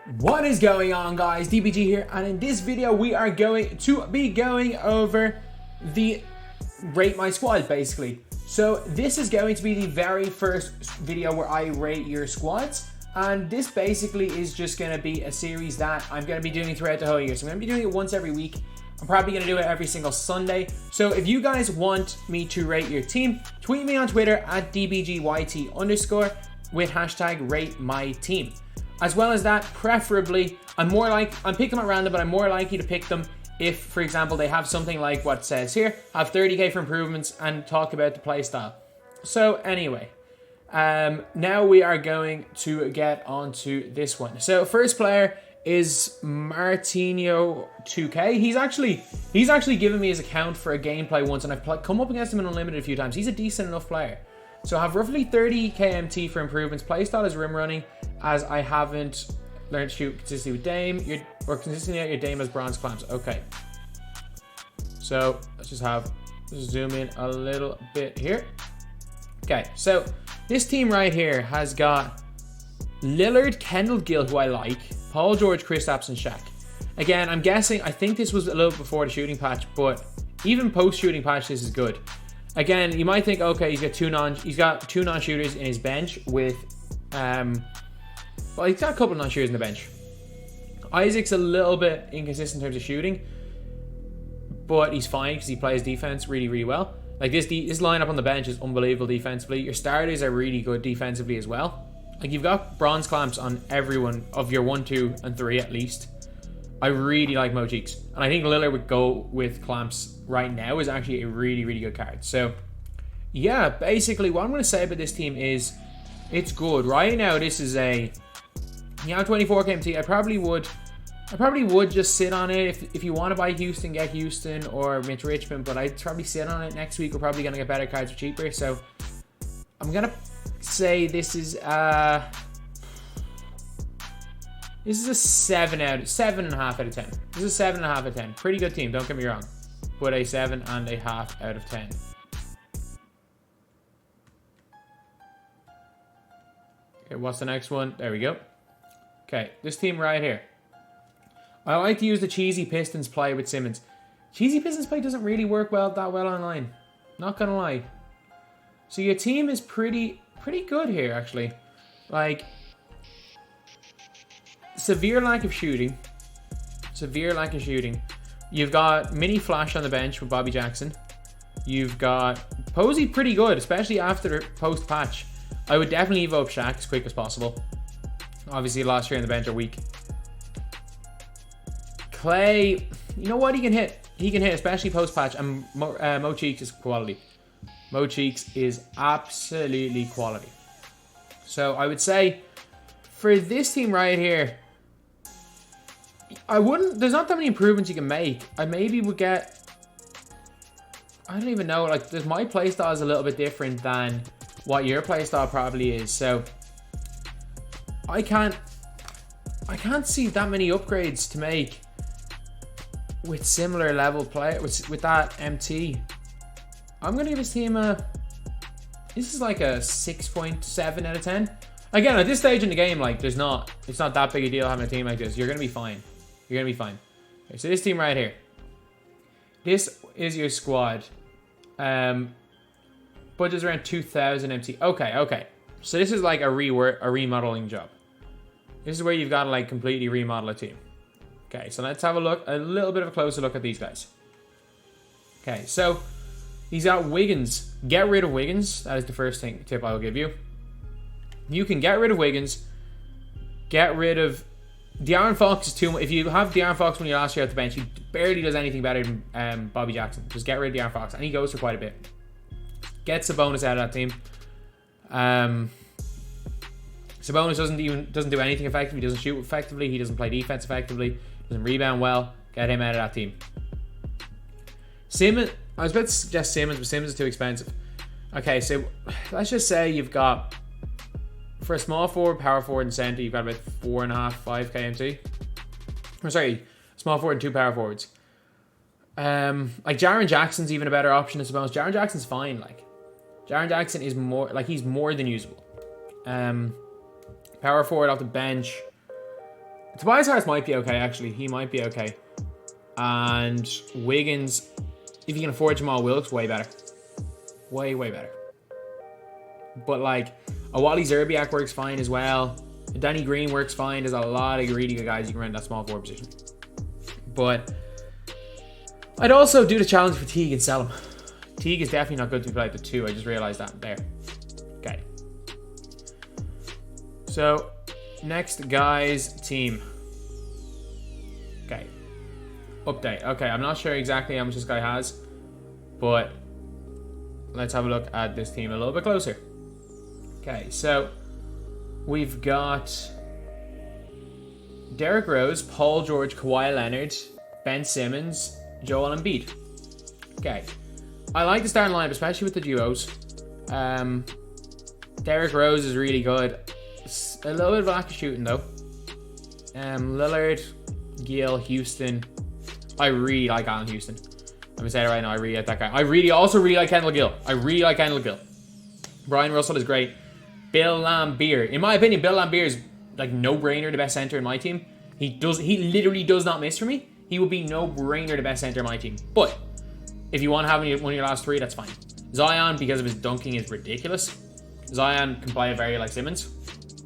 What is going on, guys? DBG here, and in this video we are going to be going over the rate my squad, basically. So this is going to be the very first video where I rate your squads, and this basically is just going to be a series that I'm going to be doing throughout the whole year. So I'm going to be doing it once every week. I'm probably going to do it every single Sunday. So if you guys want me to rate your team, tweet me on Twitter at DBGYT_ with hashtag rate my team. As well as that, preferably, I'm picking them at random, but I'm more likely to pick them if, for example, they have something like what it says here, have 30k for improvements and talk about the playstyle. So anyway, now we are going to get onto this one. So first player is Martino 2K. He's actually given me his account for a gameplay once, and I've come up against him in Unlimited a few times. He's a decent enough player. So I have roughly 30 KMT for improvements. Playstyle is rim running, as I haven't learned to shoot consistently with Dame. Or consistently at your Dame as bronze clamps. Okay. So let's just zoom in a little bit here. Okay, so this team right here has got Lillard, Kendall Gill, who I like, Paul George, Kristaps, and Shaq. Again, I'm guessing, I think this was a little before the shooting patch, but even post shooting patch, this is good. Again, you might think, okay, he's got two non-shooters in his bench with, well, he's got a couple of non-shooters in the bench. Isaac's a little bit inconsistent in terms of shooting, but he's fine because he plays defense really, really well. Like this lineup on the bench is unbelievable defensively. Your starters are really good defensively as well. Like you've got bronze clamps on everyone of your 1, 2, and 3 at least. I really like Mo Cheeks, and I think Lillard would go with clamps right now is actually a really, really good card. So yeah, basically what I'm going to say about this team is it's good. Right now this is a 24 KMT. I probably would just sit on it. If you want to buy Houston, get Houston or Mitch Richmond, but I'd probably sit on it. Next week we're probably going to get better cards for cheaper. So I'm going to say this is a 7.5 out of 10. This is a 7.5 out of 10. Pretty good team, don't get me wrong. But a 7.5 out of 10. Okay, what's the next one? There we go. Okay, this team right here. I like to use the cheesy Pistons play with Simmons. Cheesy Pistons play doesn't really work that well online. Not gonna lie. So your team is pretty good here, actually. Like, severe lack of shooting. You've got mini Flash on the bench with Bobby Jackson. You've got Posey pretty good, especially after post patch. I would definitely evoke Shaq as quick as possible. Obviously, last year on the bench are weak. Clay, you know what? He can hit. He can hit, especially post patch. And Mo Cheeks is quality. Mo Cheeks is absolutely quality. So I would say for this team right here, there's not that many improvements you can make. I maybe would get, I don't even know, like my playstyle is a little bit different than what your playstyle probably is. So I can't see that many upgrades to make with similar level play with that MT. I'm gonna give this team this is like a 6.7 out of 10. Again, at this stage in the game, like it's not that big a deal having a team like this. You're gonna be fine. You're gonna be fine. Okay, so this team right here. This is your squad. Budget's around 2,000 MT. Okay. So this is like a remodeling job. This is where you've got to like completely remodel a team. Okay, so let's have a little bit of a closer look at these guys. Okay, so he's got Wiggins. Get rid of Wiggins. That is the first tip I'll give you. You can get rid of Wiggins. Get rid of De'Aaron Fox is too much. If you have De'Aaron Fox when you last year at the bench, he barely does anything better than Bobby Jackson. Just get rid of De'Aaron Fox, and he goes for quite a bit. Gets a bonus out of that team. Sabonis doesn't do anything effectively. He doesn't shoot effectively. He doesn't play defense effectively. Doesn't rebound well. Get him out of that team. Simmons. I was about to suggest Simmons, but Simmons is too expensive. Okay, so let's just say you've got, for a small forward, power forward, and center, you've got about 4.5, 5 KMT. I'm sorry, small forward and 2 power forwards. Like Jaren Jackson's even a better option, I suppose. Jaren Jackson's fine. Like Jaren Jackson is he's more than usable. Power forward off the bench. Tobias Harris might be okay, actually. He might be okay. And Wiggins, if you can afford Jamal Wilkes, way better. Way better. But like, a Wally Zerbiak works fine as well. Danny Green works fine. There's a lot of really good guys you can run that small forward position. But I'd also do the challenge for Teague and sell him. Teague is definitely not good to play at the 2. I just realized that there. Okay. So, next guy's team. Okay. Update. Okay, I'm not sure exactly how much this guy has, but let's have a look at this team a little bit closer. Okay, so we've got Derrick Rose, Paul George, Kawhi Leonard, Ben Simmons, Joel Embiid. Okay. I like the starting lineup, especially with the duos. Derrick Rose is really good. A little bit of lack of shooting, though. Lillard, Gill, Houston. I really like Allen Houston. I'm going to say it right now. I really like that guy. I also really like Kendall Gill. Brian Russell is great. Bill Laimbeer. In my opinion, Bill Laimbeer is like no-brainer the best center in my team. He literally does not miss for me. He would be no-brainer the best center in my team. But if you want to have one of your last 3, that's fine. Zion, because of his dunking, is ridiculous. Zion can play very like Simmons.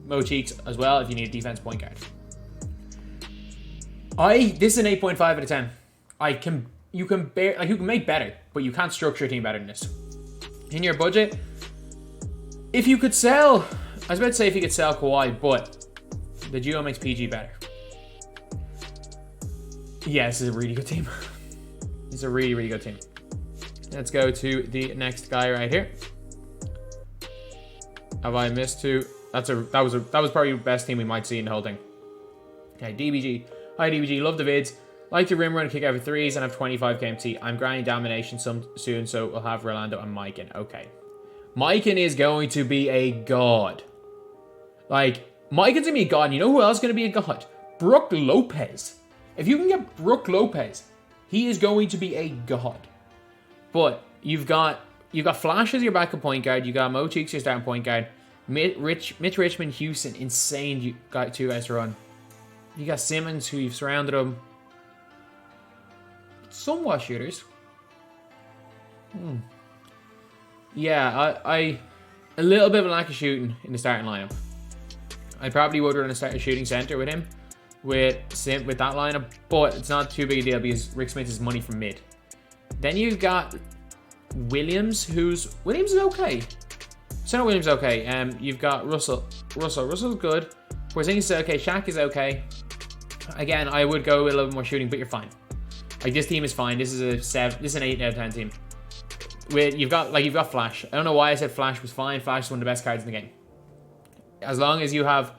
Mo Cheeks as well if you need a defense point guard. This is an 8.5 out of 10. You can make better, but you can't structure a team better than this. In your budget, if you could sell, I was about to say if you could sell Kawhi, but the duo makes PG better. Yeah, this is a really good team. It's a really good team. Let's go to the next guy right here. Have I missed 2? That was probably the best team we might see in the whole thing. Okay, DBG. Hi DBG, love the vids. Like to rim run and kick out for 3s and have 25 KMT. I'm grinding Domination soon, so we'll have Rolando and Mikan. Okay. Mikan is going to be a god. Like, Mikan's going to be a god. And you know who else is going to be a god? Brook Lopez. If you can get Brook Lopez, he is going to be a god. But you've got Flash as your backup point guard. You got Mo Cheeks your starting point guard. Mitch Richmond, Houston, insane 2 guys to run. You got Simmons, who you've surrounded him. Somewhat shooters. Yeah, I a little bit of a lack of shooting in the starting lineup. I probably would run a shooting center with him, with that lineup, but it's not too big a deal because Rick Smith is money from mid. Then you've got Williams, Williams is okay. Center Williams is okay. You've got Russell's good. Porzingis is okay. Shaq is okay. Again, I would go with a little bit more shooting, but you're fine. Like, this team is fine. This is an 8 out of 10 team. You've got Flash. I don't know why I said Flash was fine. Flash is one of the best cards in the game. As long as you have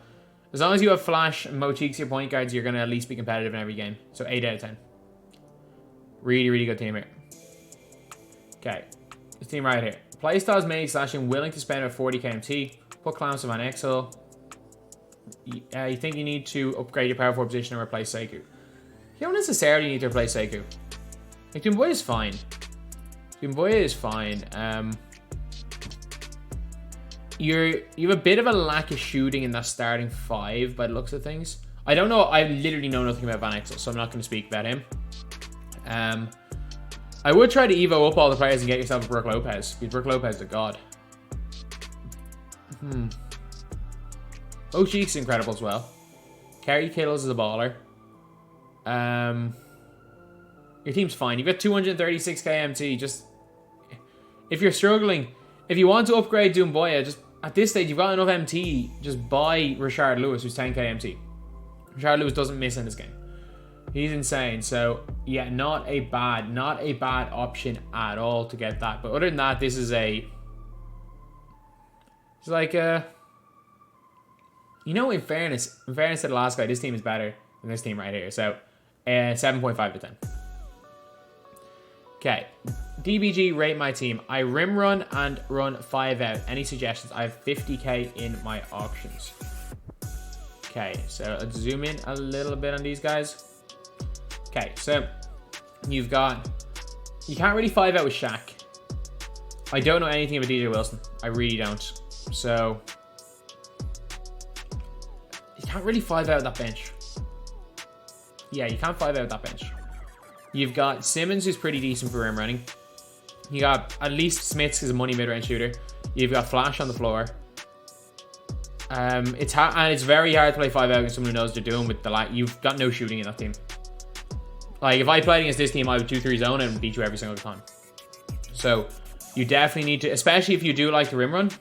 Flash and Mo Cheeks your point guards, you're gonna at least be competitive in every game. So 8 out of 10. Really good team here. Okay, this team right here. Playstyle is mainly slashing, willing to spend about 40 KMT. Put Clamps on Exel. You think you need to upgrade your power forward position and replace Sekou. You don't necessarily need to replace Sekou. Like, Dumboy is fine. You have a bit of a lack of shooting in that starting 5 by the looks of things. I don't know. I literally know nothing about Van Exel, so I'm not going to speak about him. I would try to Evo up all the players and get yourself a Brook Lopez, because Brook Lopez is a god. O'Cheek's incredible as well. Kerry Kittles is a baller. Your team's fine. You've got 236 KMT. Just, if you're struggling, if you want to upgrade Doumbouya, just at this stage, you've got enough MT. Just buy Rashard Lewis, who's 10 KMT. Rashard Lewis doesn't miss in this game. He's insane. So yeah, not a bad option at all to get that. But other than that, this is it's like you know, in fairness to the last guy, this team is better than this team right here. So 7.5 to 10. Okay, DBG, rate my team. I rim run and run 5 out. Any suggestions? I have 50k in my auctions. Okay, so let's zoom in a little bit on these guys. Okay, so you can't really 5 out with Shaq. I don't know anything about DJ Wilson. I really don't. So you can't really 5 out of that bench. Yeah, you can't 5 out that bench. You've got Simmons, who's pretty decent for rim running. You got at least Smiths is a money mid-range shooter. You've got Flash on the floor. It's very hard to play 5 out against someone who knows what they're doing with the light. You've got no shooting in that team. Like, if I played against this team, I would 2-3 zone and beat you every single time. So, you definitely need to, especially if you do like the rim run,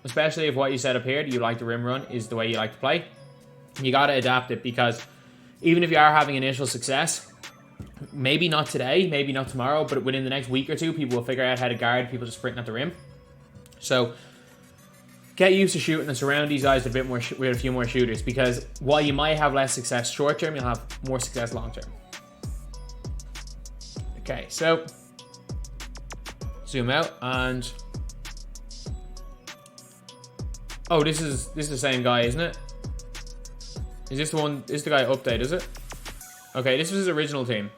especially if what you set up here, you like the rim run, is the way you like to play, you got to adapt it, because even if you are having initial success, maybe not today, maybe not tomorrow, but within the next week or two, people will figure out how to guard people just sprinting at the rim. So, get used to shooting and surround these guys with a few more shooters, because while you might have less success short term, you'll have more success long term. Okay, so zoom out and oh, this is the same guy, isn't it? Is this the one? This is the guy update, is it? Okay, this was his original team.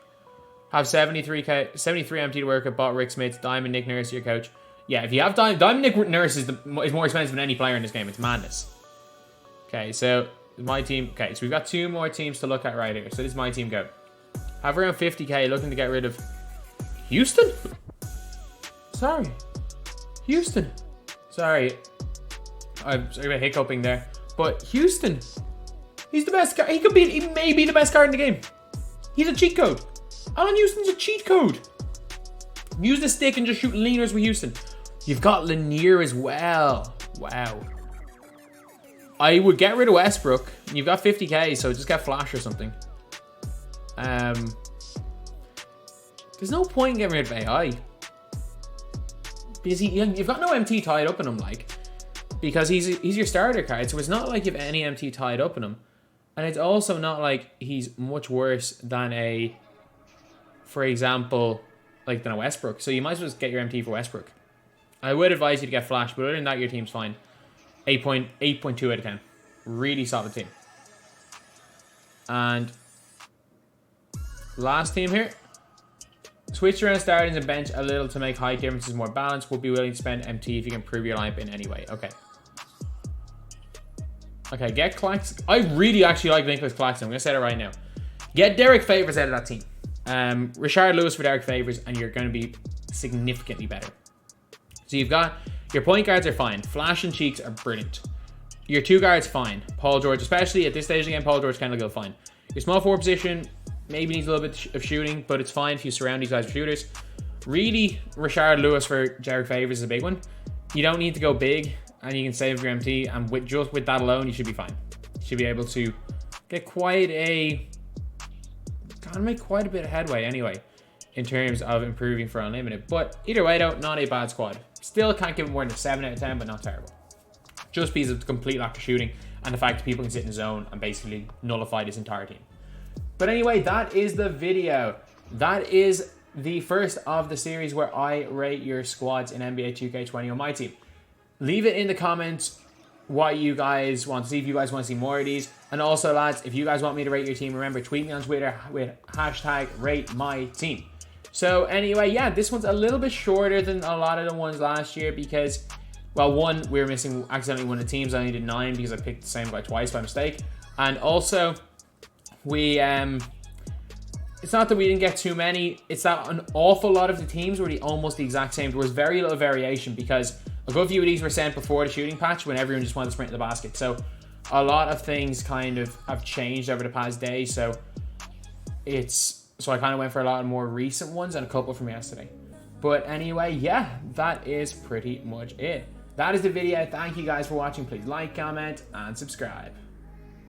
Have 73 MT to work with. Bought Rick Smith, Diamond Nick Nurse, your coach. Yeah, if you have Diamond Nick Nurse is more expensive than any player in this game. It's madness. Okay, so my team. Okay, so we've got 2 more teams to look at right here. So this is my team go. Have around 50k, looking to get rid of Houston. Sorry, Houston. Sorry, I'm sorry about hiccuping there. But Houston, he's the best guy. He may be the best card in the game. He's a cheat code. Alan Houston's a cheat code. Use the stick and just shoot leaners with Houston. You've got Lanier as well. Wow. I would get rid of Westbrook. You've got 50k, so just get Flash or something. There's no point in getting rid of AI. Because you've got no MT tied up in him, like. Because he's your starter card, so it's not like you've any MT tied up in him. And it's also not like he's much worse than a, for example, like than a Westbrook. So you might as well just get your MT for Westbrook. I would advise you to get Flash, but other than that, your team's fine. 8.2 out of 10. Really solid team. And last team here. Switch around startings and bench a little to make height differences more balanced. Would be willing to spend MT if you can improve your lineup in any way. Okay. Okay, get Claxton. I really actually like Nicholas Claxton. I'm going to say that right now. Get Derek Favors out of that team. Richard Lewis for Derek Favors, and you're going to be significantly better. So you've got your point guards are fine. Flash and Cheeks are brilliant. Your 2 guards fine. Paul George, especially at this stage again, Paul George kind of go fine. Your small forward position maybe needs a little bit of shooting, but it's fine if you surround these guys with shooters. Really, Richard Lewis for Derek Favors is a big one. You don't need to go big, and you can save your MT, and just with that alone, you should be fine. You should be able to get make quite a bit of headway anyway, in terms of improving for Unlimited. But either way though, not a bad squad. Still can't give it more than a 7 out of 10, but not terrible. Just because of the complete lack of shooting, and the fact that people can sit in the zone and basically nullify this entire team. But anyway, that is the video. That is the first of the series where I rate your squads in NBA 2K21 on MyTEAM. Leave it in the comments what you guys want to see, if you guys want to see more of these. And also, lads, if you guys want me to rate your team, remember, tweet me on Twitter with hashtag #RateMyTeam. So anyway, yeah, this one's a little bit shorter than a lot of the ones last year because, well, one, we were missing accidentally one of the teams. I only did 9 because I picked the same guy twice by mistake. And also, we, it's not that we didn't get too many, it's that an awful lot of the teams were almost the exact same. There was very little variation because a good few of these were sent before the shooting patch when everyone just wanted to sprint to the basket. So a lot of things kind of have changed over the past day. So I kind of went for a lot of more recent ones and a couple from yesterday. But anyway, yeah, that is pretty much it. That is the video. Thank you guys for watching. Please like, comment, and subscribe.